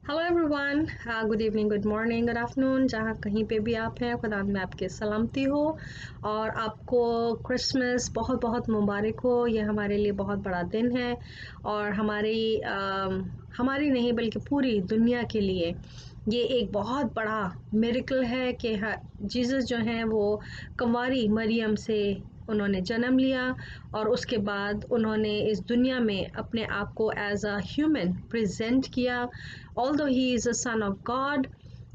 Hello everyone, good evening, good morning, good afternoon, जहाँ कहीं पे भी आप हैं, खुदा में आपके सलामती हो। और आपको क्रिसमस बहुत बहुत मुबारक हो। ये हमारे लिए बहुत बड़ा दिन है और हमारी नहीं बल्कि पूरी दुनिया के लिए ये एक बहुत बड़ा मिरेकल है कि जीसस जो हैं वो कंवारी मरियम से उन्होंने जन्म लिया और उसके बाद उन्होंने इस दुनिया में अपने आप को एज अ ह्यूमन प्रेजेंट किया। Although he is a son of God,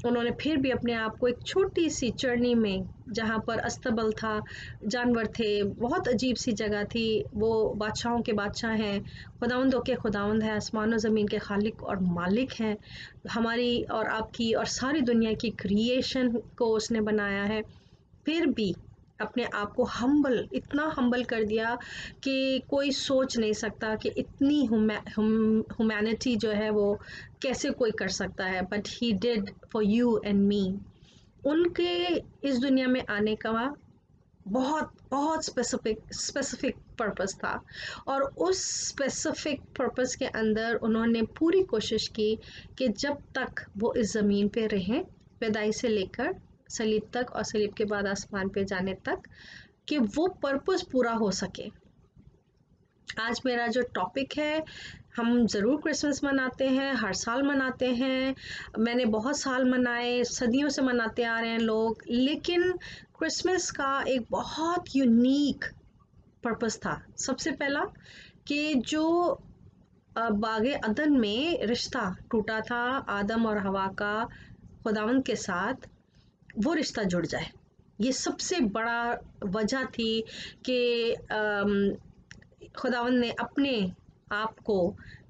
उन्होंने फिर भी अपने आप को एक छोटी सी चरनी में, जहाँ पर अस्तबल था, जानवर थे, बहुत अजीब सी जगह थी, वो बादशाहों के बादशाह हैं, खुदावंदों के खुदावंद है, आसमान और ज़मीन के खालिक और मालिक हैं, हमारी और आपकी और सारी दुनिया की क्रिएशन को उसने बनाया है। फिर भी अपने आप को इतना हम्बल कर दिया कि कोई सोच नहीं सकता कि इतनी ह्यूमैनिटी जो है वो कैसे कोई कर सकता है। But he did for you and me. उनके इस दुनिया में आने का बहुत बहुत स्पेसिफिक पर्पस था और उस स्पेसिफिक पर्पस के अंदर उन्होंने पूरी कोशिश की कि जब तक वो इस ज़मीन पे रहें, पैदाई से लेकर सलीब तक और सलीब के बाद आसमान पे जाने तक, कि वो पर्पस पूरा हो सके। आज मेरा जो टॉपिक है, हम ज़रूर क्रिसमस मनाते हैं, हर साल मनाते हैं, मैंने बहुत साल मनाए, सदियों से मनाते आ रहे हैं लोग, लेकिन क्रिसमस का एक बहुत यूनिक पर्पस था। सबसे पहला कि जो बागे अदन में रिश्ता टूटा था आदम और हवा का खुदावंद के साथ, वो रिश्ता जुड़ जाए। ये सबसे बड़ा वजह थी कि खुदावंद ने अपने आप को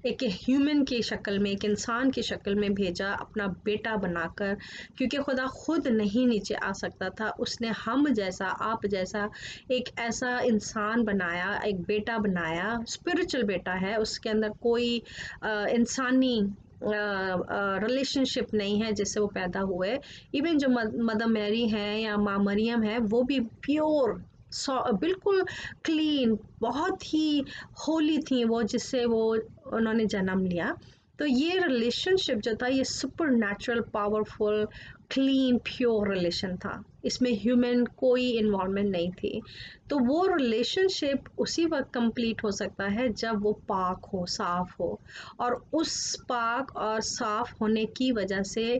एक ह्यूमन की शक्ल में, एक इंसान की शक्ल में भेजा, अपना बेटा बनाकर, क्योंकि खुदा खुद नहीं नीचे आ सकता था, उसने हम जैसा, आप जैसा एक ऐसा इंसान बनाया, एक बेटा बनाया, स्पिरिचुअल बेटा है, उसके अंदर कोई इंसानी रिलेशनशिप नहीं है जिससे वो पैदा हुए। इवन जो मदर मैरी हैं या माँ मरियम है, वो भी प्योर, बिल्कुल क्लीन, बहुत ही होली थी वो, जिससे वो उन्होंने जन्म लिया। तो ये रिलेशनशिप जो था, ये super natural, powerful, clean, pure relation था, इसमें ह्यूमन कोई इन्वॉल्वमेंट नहीं थी। तो वो रिलेशनशिप उसी वक्त कंप्लीट हो सकता है जब वो पाक हो, साफ हो, और उस पाक और साफ होने की वजह से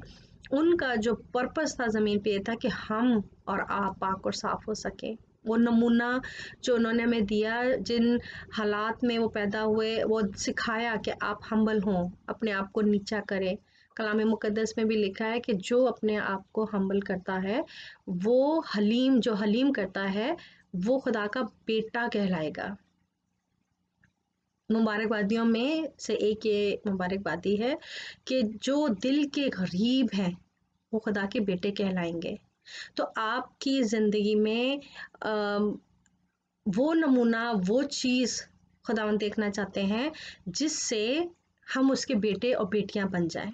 उनका जो पर्पस था ज़मीन पे, ये था कि हम और आप पाक और साफ हो सके। वो नमूना जो उन्होंने हमें दिया, जिन हालात में वो पैदा हुए, वो सिखाया कि आप हम्बल हों, अपने आप को नीचा करें। कलाम मुकद्दस में भी लिखा है कि जो अपने आप को हम्बल करता है, वो जो हलीम करता है, वो खुदा का बेटा कहलाएगा। मुबारकबादियों में से एक ये मुबारकबादी है कि जो दिल के गरीब हैं, वो खुदा के बेटे कहलाएंगे। तो आपकी ज़िंदगी में वो नमूना, वो चीज़ खुदावंद देखना चाहते हैं जिससे हम उसके बेटे और बेटियां बन जाएं।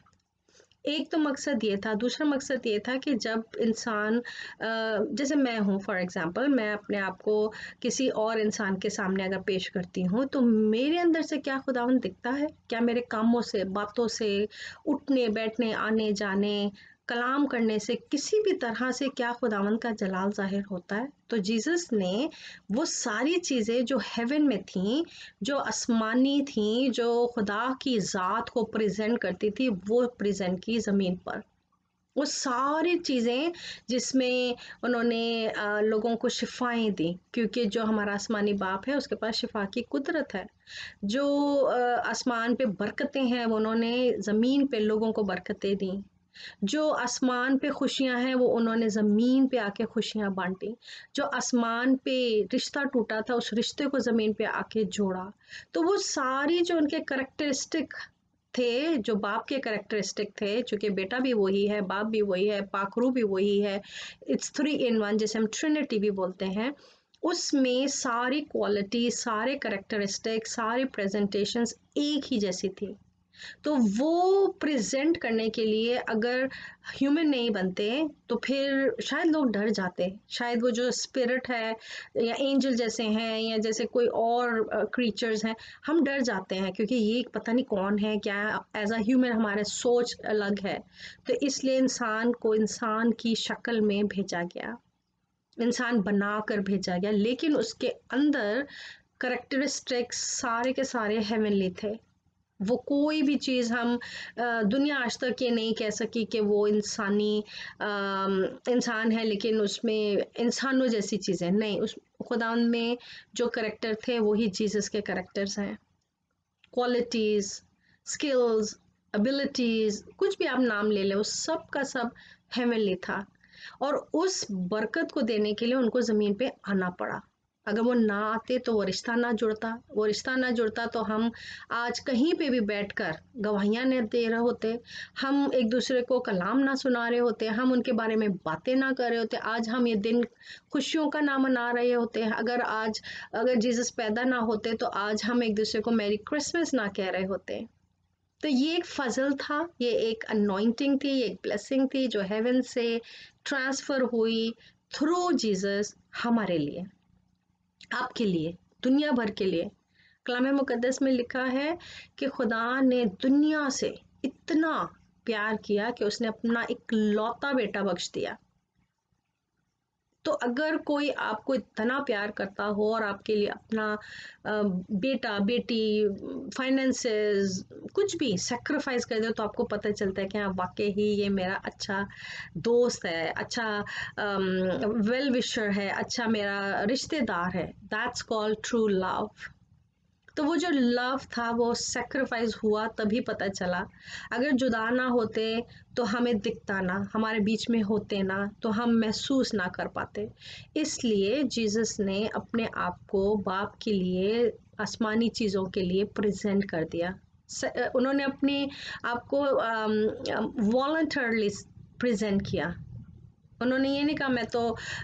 एक तो मकसद ये था, दूसरा मकसद ये था कि जब इंसान, जैसे मैं हूँ फॉर एग्जांपल, मैं अपने आप को किसी और इंसान के सामने अगर पेश करती हूँ, तो मेरे अंदर से क्या खुदावंद दिखता है? क्या मेरे कामों से, बातों से, उठने बैठने, आने जाने, कलाम करने से, किसी भी तरह से क्या खुदावंद का जलाल जाहिर होता है? तो जीसस ने वो सारी चीज़ें जो हेवन में थी, जो आसमानी थी, जो खुदा की ज़ात को प्रेजेंट करती थी, वो प्रेजेंट की ज़मीन पर। वो सारी चीज़ें जिसमें उन्होंने लोगों को शिफाएं दी, क्योंकि जो हमारा आसमानी बाप है उसके पास शिफा की कुदरत है। जो आसमान पे बरकतें हैं, वो उन्होंने ज़मीन पे लोगों को बरकतें दी। जो आसमान पे खुशियां हैं, वो उन्होंने ज़मीन पे आके खुशियां बांटी। जो आसमान पे रिश्ता टूटा था, उस रिश्ते को ज़मीन पे आके जोड़ा। तो वो सारी जो उनके करेक्टरिस्टिक थे, जो बाप के करेक्टरिस्टिक थे, चूंकि बेटा भी वही है, बाप भी वही है, पाखरू भी वही है, इट्स 3 in 1, जिसे हम ट्रिनिटी भी बोलते हैं, उसमें सारी क्वालिटी, सारे करेक्टरिस्टिक, सारी प्रेजेंटेशंस एक ही जैसी थी। तो वो प्रेजेंट करने के लिए अगर ह्यूमन नहीं बनते तो फिर शायद लोग डर जाते, शायद वो जो स्पिरिट है या एंजल जैसे हैं या जैसे कोई और क्रीचर्स हैं, हम डर जाते हैं क्योंकि ये पता नहीं कौन है क्या। एज अ ह्यूमन हमारे सोच अलग है, तो इसलिए इंसान को इंसान की शक्ल में भेजा गया, इंसान बना कर भेजा गया, लेकिन उसके अंदर करेक्टरिस्टिक्स सारे के सारे हेवनली थे। वो कोई भी चीज़ हम दुनिया आज तक ये नहीं कह सकी कि वो इंसान है लेकिन उसमें इंसानों जैसी चीज़ें नहीं, उस खुदा में जो करेक्टर थे वही जीसस के करेक्टर्स हैं। क्वालिटीज़, स्किल्स, एबिलिटीज़, कुछ भी आप नाम ले लें, उस सब का सब हेवनली था। और उस बरकत को देने के लिए उनको ज़मीन पे आना पड़ा। अगर वो ना आते तो वो रिश्ता ना जुड़ता, वो रिश्ता ना जुड़ता तो हम आज कहीं पे भी बैठकर गवाहियाँ न दे रहे होते, हम एक दूसरे को कलाम ना सुना रहे होते, हम उनके बारे में बातें ना कर रहे होते, आज हम ये दिन खुशियों का ना मना रहे होते। अगर जीसस पैदा ना होते तो आज हम एक दूसरे को मैरी क्रिसमस ना कह रहे होते। तो ये एक फजल था, ये एक अनॉइंटिंग थी, ये एक ब्लेसिंग थी जो हेवन से ट्रांसफर हुई थ्रू जीसस हमारे लिए, आपके लिए, दुनिया भर के लिए। कलाम मुकद्दस में लिखा है कि खुदा ने दुनिया से इतना प्यार किया कि उसने अपना इकलौता बेटा बख्श दिया। तो अगर कोई आपको इतना प्यार करता हो और आपके लिए अपना बेटा बेटी फाइनेंसेस कुछ भी सेक्रीफाइस कर दे, तो आपको पता चलता है कि हाँ वाकई ही ये मेरा अच्छा दोस्त है, अच्छा वेल विशर है, अच्छा मेरा रिश्तेदार है। That's called true love. तो वो जो लव था वो सेक्रीफाइस हुआ तभी पता चला। अगर जुदा ना होते तो हमें दिखता ना, हमारे बीच में होते ना तो हम महसूस ना कर पाते। इसलिए जीसस ने अपने आप को बाप के लिए, आसमानी चीज़ों के लिए प्रेजेंट कर दिया। उन्होंने अपने आप को वॉलंटरली प्रेजेंट किया। उन्होंने ये नहीं कहा मैं तो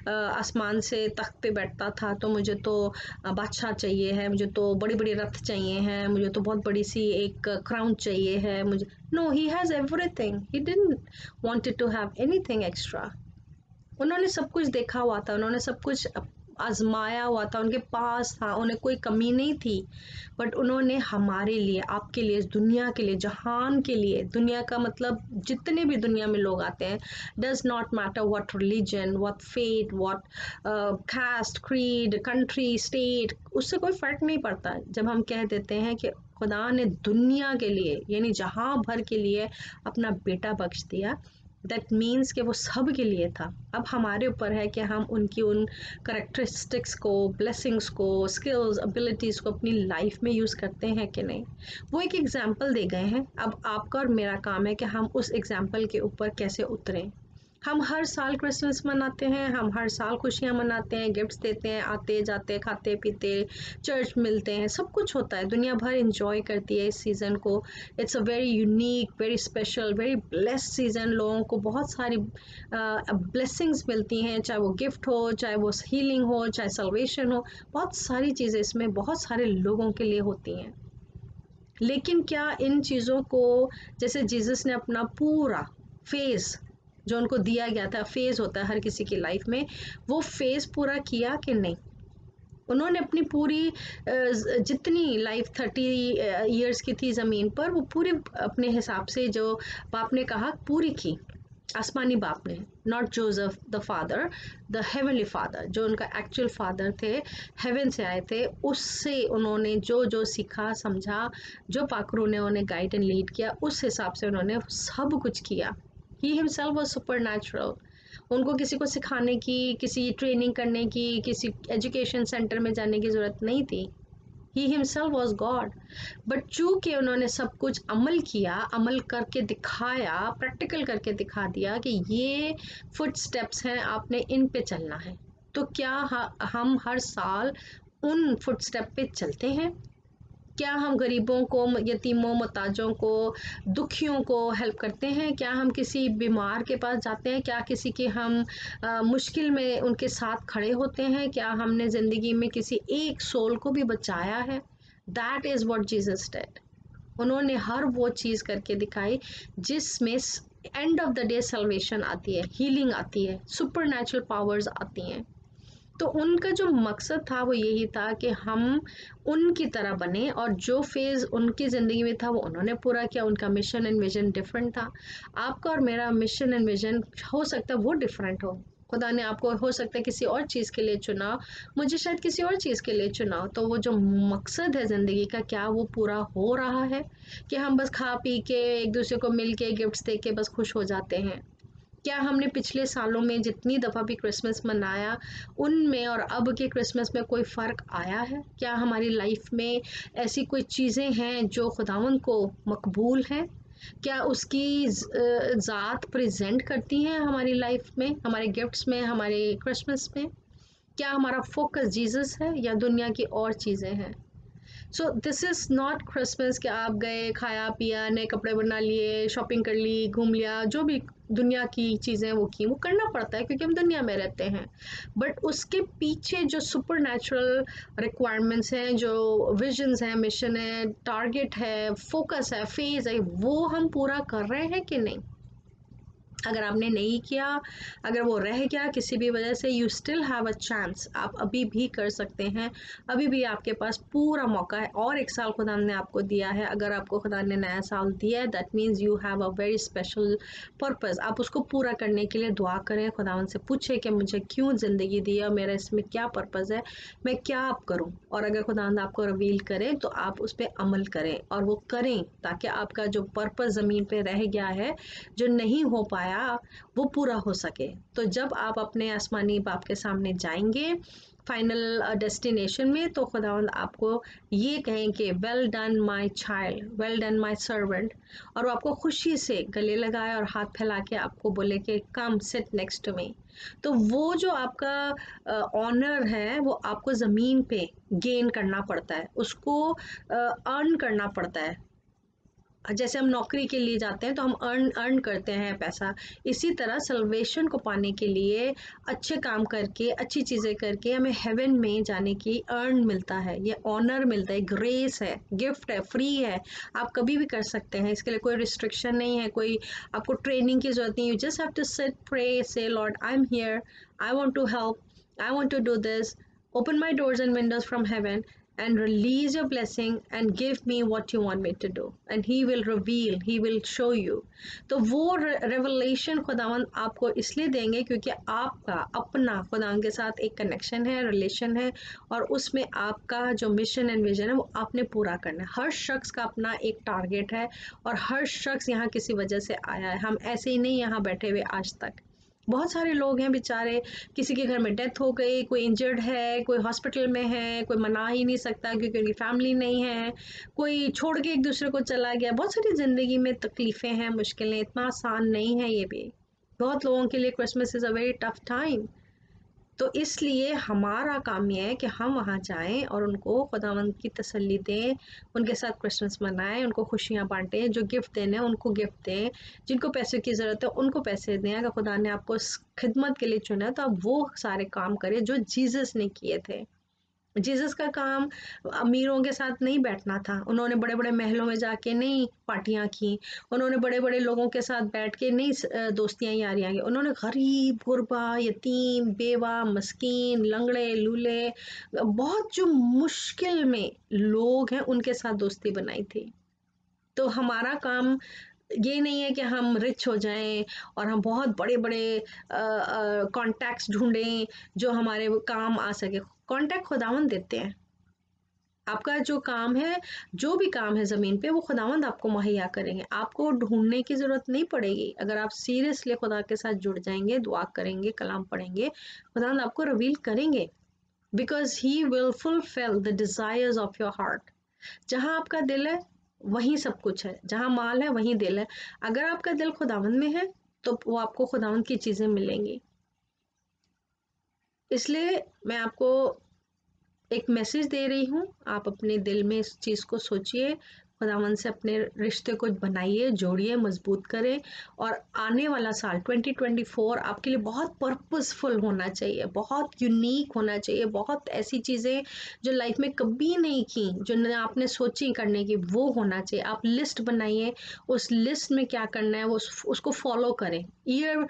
आसमान से तख्त पे बैठता था तो मुझे तो बादशाह चाहिए है, मुझे तो बड़ी बड़ी रथ चाहिए हैं, मुझे तो बहुत बड़ी सी एक क्राउन चाहिए है मुझे। No, he has everything, he didn't wanted to have anything extra. उन्होंने सब कुछ देखा हुआ था, उन्होंने सब कुछ आजमाया हुआ था, उनके पास था, उन्हें कोई कमी नहीं थी। बट उन्होंने हमारे लिए, आपके लिए, इस दुनिया के लिए, जहान के लिए, दुनिया का मतलब जितने भी दुनिया में लोग आते हैं, does not matter what religion, what faith, what caste, creed, country, state, उससे कोई फर्क नहीं पड़ता। जब हम कह देते हैं कि खुदा ने दुनिया के लिए यानी जहां भर के लिए अपना बेटा बख्श दिया, दैट मीन्स कि वो सब के लिए था। अब हमारे ऊपर है कि हम उनकी उन करेक्टरिस्टिक्स को, ब्लेसिंग्स को, स्किल्स, एबिलिटीज़ को अपनी लाइफ में यूज़ करते हैं कि नहीं। वो एक एग्जाम्पल दे गए हैं, अब आपका और मेरा काम है कि हम उस एग्जाम्पल के ऊपर कैसे उतरें। हम हर साल क्रिसमस मनाते हैं, हम हर साल खुशियाँ मनाते हैं, गिफ्ट्स देते हैं, आते जाते, खाते पीते, चर्च मिलते हैं, सब कुछ होता है, दुनिया भर इंजॉय करती है इस सीज़न को। It's a very unique, very special, very blessed season. लोगों को बहुत सारी ब्लेसिंग्स मिलती हैं, चाहे वो गिफ्ट हो, चाहे वो हीलिंग हो, चाहे सल्वेशन हो, बहुत सारी चीज़ें इसमें बहुत सारे लोगों के लिए होती हैं। लेकिन क्या इन चीज़ों को, जैसे जीसस ने अपना पूरा फेज़ जो उनको दिया गया था, फेज़ होता है हर किसी की लाइफ में, वो फेज़ पूरा किया कि नहीं? उन्होंने अपनी पूरी जितनी लाइफ 30 ईयर्स की थी ज़मीन पर, वो पूरी अपने हिसाब से जो बाप ने कहा पूरी की। आसमानी बाप ने, not Joseph the father, the heavenly father, जो उनका एक्चुअल फादर थे, हेवन से आए थे, उससे उन्होंने जो जो सीखा समझा, जो पाकरू ने उन्हें गाइड एंड लीड किया, उस हिसाब से उन्होंने सब कुछ किया। He himself was super natural. उनको किसी को सिखाने की, किसी ट्रेनिंग करने की, किसी एजुकेशन सेंटर में जाने की ज़रूरत नहीं थी। He himself was God. But चूंकि उन्होंने सब कुछ अमल किया, अमल करके दिखाया, प्रैक्टिकल करके दिखा दिया कि ये फुट स्टेप्स हैं, आपने इन पे चलना है, तो क्या हम हर साल उन फुट स्टेप पे चलते हैं? क्या हम गरीबों को, यतीमों, मोहताजों को, दुखियों को हेल्प करते हैं? क्या हम किसी बीमार के पास जाते हैं? क्या किसी की हम मुश्किल में उनके साथ खड़े होते हैं? क्या हमने ज़िंदगी में किसी एक सोल को भी बचाया है? That is what Jesus did. उन्होंने हर वो चीज़ करके दिखाई जिसमें end of the day salvation आती है, हीलिंग आती है, सुपर नेचुरल पावर्स आती हैं। तो उनका जो मकसद था वो यही था कि हम उनकी तरह बने, और जो फेज़ उनकी ज़िंदगी में था वो उन्होंने पूरा किया। उनका मिशन एंड विजन डिफरेंट था। आपका और मेरा मिशन एंड विजन हो सकता है वो डिफरेंट हो। खुदा ने आपको हो सकता है किसी और चीज़ के लिए चुना, मुझे शायद किसी और चीज़ के लिए चुना। तो वो जो मकसद है ज़िंदगी का, क्या वो पूरा हो रहा है कि हम बस खा पी के एक दूसरे को मिल के गिफ्ट्स दे के बस खुश हो जाते हैं? क्या हमने पिछले सालों में जितनी दफ़ा भी क्रिसमस मनाया, उनमें और अब के क्रिसमस में कोई फ़र्क आया है? क्या हमारी लाइफ में ऐसी कोई चीज़ें हैं जो खुदावंद को मकबूल हैं? क्या उसकी ज़ात प्रेजेंट करती हैं हमारी लाइफ में, हमारे गिफ्ट्स में, हमारे क्रिसमस में? क्या हमारा फोकस जीसस है या दुनिया की और चीज़ें हैं? So this is not Christmas कि आप गए, खाया पिया, नए कपड़े बना लिए, शॉपिंग कर ली, घूम लिया, जो भी दुनिया की चीज़ें वो की, वो करना पड़ता है क्योंकि हम दुनिया में रहते हैं। बट उसके पीछे जो सुपर नेचुरल रिक्वायरमेंट्स हैं, जो विजन्स हैं, मिशन है, टारगेट है, फोकस है, फेज है, वो हम पूरा कर रहे हैं कि नहीं? अगर आपने नहीं किया, अगर वो रह गया किसी भी वजह से, you still have a chance. आप अभी भी कर सकते हैं, अभी भी आपके पास पूरा मौका है। और एक साल खुदा ने आपको दिया है। अगर आपको खुदा ने नया साल दिया है, that means you have a very special purpose. आप उसको पूरा करने के लिए दुआ करें, खुदावन से पूछे कि मुझे क्यों ज़िंदगी दी है, मेरा इसमें क्या पर्पस है, मैं क्या आप करूं। और अगर खुदावंद आपको रिवील करे तो आप उस पर अमल करें, और वो करें ताकि आपका जो पर्पस ज़मीन पे रह गया है, जो नहीं हो पाया, वो पूरा हो सके। तो जब आप अपने आसमानी बाप के सामने जाएंगे फाइनल डेस्टिनेशन में, तो खुदावंद आपको ये कहें कि well done my child, well done my servant, और वो आपको खुशी से गले लगाए और हाथ फैला के आपको बोले कि come sit next to me. तो वो जो आपका ऑनर है वो आपको ज़मीन पे गेन करना पड़ता है, उसको अर्न करना पड़ता है। जैसे हम नौकरी के लिए जाते हैं तो हम अर्न अर्न करते हैं पैसा, इसी तरह सल्वेशन को पाने के लिए अच्छे काम करके, अच्छी चीज़ें करके हमें हेवन में जाने की अर्न मिलता है, ये ऑनर मिलता है, ग्रेस है, गिफ्ट है, फ्री है। आप कभी भी कर सकते हैं, इसके लिए कोई रिस्ट्रिक्शन नहीं है, कोई आपको ट्रेनिंग की ज़रूरत नहीं है। You just have to sit, pray, say lord I am here, I want to help, I want to do this, open my doors and windows from heaven and release your blessing and give me what you want me to do, and he will reveal, he will show you। तो वो revelation खुदावंद आपको इसलिए देंगे क्योंकि आपका अपना खुदावंद के साथ एक कनेक्शन है, रिलेशन है, और उसमें आपका जो मिशन एंड विजन है वो आपने पूरा करना है। हर शख्स का अपना एक टारगेट है, और हर शख्स यहाँ किसी वजह से आया है। हम ऐसे ही नहीं यहाँ बैठे हुए आज तक। बहुत सारे लोग हैं बेचारे, किसी के घर में डेथ हो गई, कोई इंजर्ड है, कोई हॉस्पिटल में है, कोई मना ही नहीं सकता क्योंकि उनकी फैमिली नहीं है, कोई छोड़ के एक दूसरे को चला गया। बहुत सारी ज़िंदगी में तकलीफ़ें हैं, मुश्किलें, इतना आसान नहीं है ये भी। बहुत लोगों के लिए Christmas is a very tough time. तो इसलिए हमारा काम ये है कि हम वहाँ जाएं और उनको खुदावंद की तसल्ली दें, उनके साथ क्रिसमस मनाएं, उनको खुशियाँ बांटें, जो गिफ्ट देने हैं उनको गिफ्ट दें, जिनको पैसे की ज़रूरत है उनको पैसे दें। अगर खुदा ने आपको इस खिदमत के लिए चुना है तो आप वो सारे काम करें जो जीसस ने किए थे। जीसस का काम अमीरों के साथ नहीं बैठना था, उन्होंने बड़े बड़े महलों में जाके नहीं पार्टियां की, उन्होंने बड़े बड़े लोगों के साथ बैठ के नहीं दोस्तियां यारियां की। उन्होंने गरीब, गुरबा, यतीम, बेवा, मस्कीन, लंगड़े, लूले, बहुत जो मुश्किल में लोग हैं उनके साथ दोस्ती बनाई थी। तो हमारा काम ये नहीं है कि हम रिच हो जाएं और हम बहुत बड़े बड़े कॉन्टैक्ट्स ढूंढें जो हमारे वो काम आ सके। कॉन्टैक्ट खुदावंद देते हैं। आपका जो काम है, जो भी काम है ज़मीन पे, वो खुदावंद आपको मुहैया करेंगे, आपको ढूंढने की ज़रूरत नहीं पड़ेगी। अगर आप सीरियसली खुदा के साथ जुड़ जाएंगे, दुआ करेंगे, कलाम पढ़ेंगे, खुदावंद आपको रिवील करेंगे, because he will fulfil the desires of your heart. जहाँ आपका दिल है वहीं सब कुछ है, जहाँ माल है वहीं दिल है। अगर आपका दिल खुदावंद में है तो वो आपको खुदावंद की चीज़ें मिलेंगी। इसलिए मैं आपको एक मैसेज दे रही हूँ, आप अपने दिल में इस चीज़ को सोचिए, खुदावन से अपने रिश्ते को बनाइए, जोड़िए, मजबूत करें। और आने वाला साल 2024 आपके लिए बहुत पर्पसफुल होना चाहिए, बहुत यूनिक होना चाहिए, बहुत ऐसी चीज़ें जो लाइफ में कभी नहीं की, जो न आपने सोची करने की, वो होना चाहिए। आप लिस्ट बनाइए, उस लिस्ट में क्या करना है वो उसको फॉलो करें। ईयर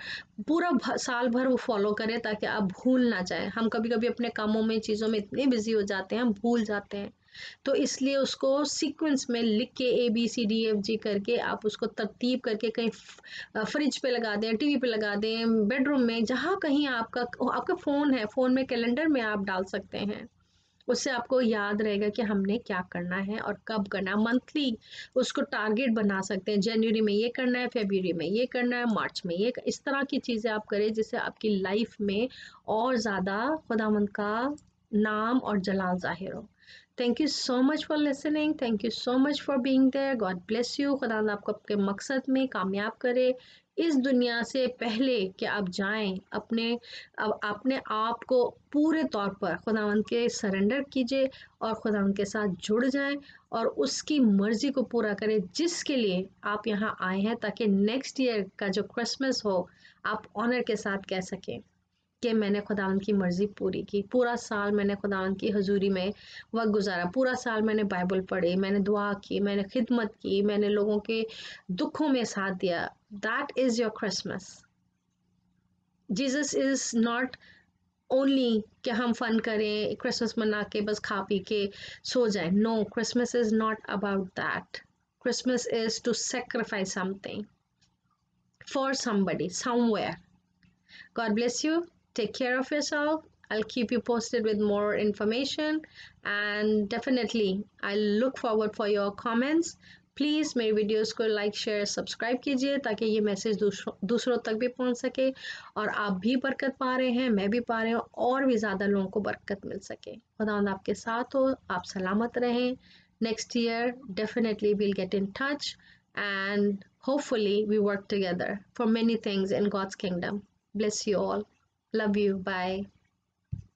पूरा साल भर वो फॉलो करें ताकि आप भूल ना जाए। हम कभी कभी अपने कामों में, चीज़ों में इतने बिजी हो जाते हैं, हम भूल जाते हैं। तो इसलिए उसको सीक्वेंस में लिख के ABCDFG करके आप उसको तरतीब करके कहीं फ्रिज पे लगा दें, टीवी पे लगा दें, बेडरूम में, जहाँ कहीं आपका आपका फ़ोन है, फ़ोन में कैलेंडर में आप डाल सकते हैं। उससे आपको याद रहेगा कि हमने क्या करना है और कब करना है। मंथली उसको टारगेट बना सकते हैं, जनवरी में ये करना है, फरवरी में ये करना है, मार्च में ये, इस तरह की चीज़ें आप करें जिससे आपकी लाइफ में और ज़्यादा खुदावंद का नाम और जलाल जाहिर हो। Thank you so much for listening, thank you so much for being there. God bless you. खुदा आपको आपके मकसद में कामयाब करे। इस दुनिया से पहले कि आप जाएं, अपने आप को पूरे तौर पर खुदावंद के सरेंडर कीजिए और खुदावंद के साथ जुड़ जाएं और उसकी मर्जी को पूरा करें जिसके लिए आप यहाँ आए हैं, ताकि नेक्स्ट ईयर का जो क्रिसमस हो आप ऑनर के साथ कह सकें कि मैंने खुदावंद की मर्ज़ी पूरी की। पूरा साल मैंने खुदावंद की हजूरी में वक्त गुजारा, पूरा साल मैंने बाइबल पढ़ी, मैंने दुआ की, मैंने खिदमत की, मैंने लोगों के दुखों में साथ दिया। That is your Christmas. Jesus is not only कि हम फन करें, क्रिसमस मना के बस खा पी के सो जाएं। No, Christmas is not about that. Christmas is to sacrifice something for somebody somewhere. God bless you. Take care of yourself. I'll keep you posted with more information, and definitely I'll look forward for your comments. Please मेरे videos को like, share, subscribe कीजिए ताकि ये message दूसरों तक भी पहुंच सके और आप भी बरकत पा रहे हैं, मैं भी पा रही हूँ, और भी ज़्यादा लोगों को बरकत मिल सके। खुदावंद आपके साथ हो, आप सलामत रहें। Next year, definitely we'll get in touch and hopefully we work together for many things in God's kingdom. Bless you all. Love you. Bye.